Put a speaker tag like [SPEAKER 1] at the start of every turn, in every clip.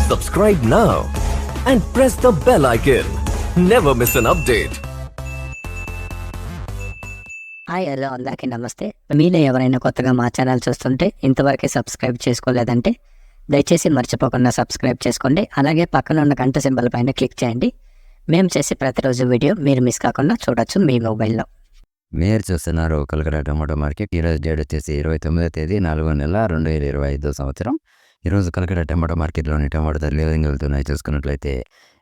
[SPEAKER 1] Subscribe now and press the bell icon. Never miss an update.
[SPEAKER 2] Hi hello అందరికీ నమస్తే. మీలో ఎవరైనా కొత్తగా మా ఛానల్ చూస్తుంటే ఇంతవరకు సబ్స్క్రైబ్ చేసుకోలేదంటే దయచేసి మర్చిపోకుండా సబ్స్క్రైబ్ చేసుకోండి. అలాగే పక్కన ఉన్న గంట సింబల్ పైన క్లిక్ చేయండి. మేము చేసే ప్రతిరోజు వీడియో మీరు మిస్ కాకుండా చూడొచ్చు మీ మొబైల్లో.
[SPEAKER 3] మీరు చూస్తున్నారు కలకడ టమాటో మార్కెట్. ఈరోజు డేట్ వచ్చేసి 29వ తేదీ 4వ నెల 2025 సంవత్సరం. ఈరోజు కలకడ టమాటో మార్కెట్లోని టమాటో ధరలు ఏ విధంగా వెళ్తున్నాయి చూసుకున్నట్లయితే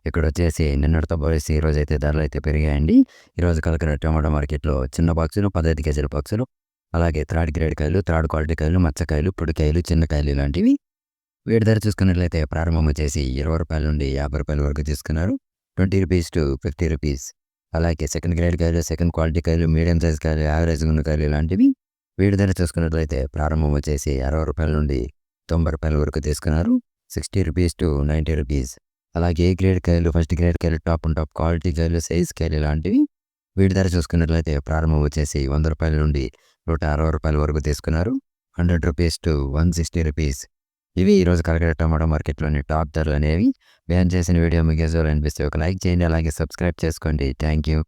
[SPEAKER 3] ఇక్కడ వచ్చేసి నిన్నటితో పోలిసి ఈరోజు అయితే ధరలు అయితే పెరిగాయండి. ఈరోజు కలకడ టమాటో మార్కెట్లో చిన్న బాక్సులు 15 కేజీల బాక్సులు, అలాగే థర్డ్ గ్రేడ్ కాయలు, థర్డ్ క్వాలిటీ కాయలు, మచ్చకాయలు, పొడికాయలు, చిన్న కాయలు ఇలాంటివి వీటి ధర చూసుకున్నట్లయితే ప్రారంభం వచ్చేసి 20 రూపాయల నుండి 50 రూపాయల వరకు తీసుకున్నారు. 20 రూపీస్ టు 50 రూపీస్. అలాగే సెకండ్ గ్రేడ్ కాయలు, సెకండ్ క్వాలిటీ కాయలు, మీడియం సైజ్ కాయలు, యావరేజ్ ఉన్న కాయలు ఇలాంటివి వీటి ధర చూసుకున్నట్లయితే ప్రారంభం వచ్చేసి 60 రూపాయల నుండి 90 రూపాయల వరకు తీసుకున్నారు. 60 రూపీస్ టు 90 రూపీస్. అలాగే ఏ గ్రేడ్ కాయలు, ఫస్ట్ గ్రేడ్ కాయలు, టాప్ అండ్ టాప్ క్వాలిటీ కాయలు, సైజ్ కాయలు ఇలాంటివి వీటి ధర చూసుకున్నట్లయితే ప్రారంభం వచ్చేసి 100 రూపాయల నుండి 160 రూపాయల వరకు తీసుకున్నారు. 100 రూపీస్ టు 160 రూపీస్. ఇవి ఈరోజు కలకడ టమాటో మార్కెట్లోని టాప్ ధరలు అనేవి. బ్యాన్ చేసిన వీడియో మీకు అనిపిస్తే ఒక లైక్ చేయండి, అలాగే సబ్స్క్రైబ్ చేసుకోండి. Thank you.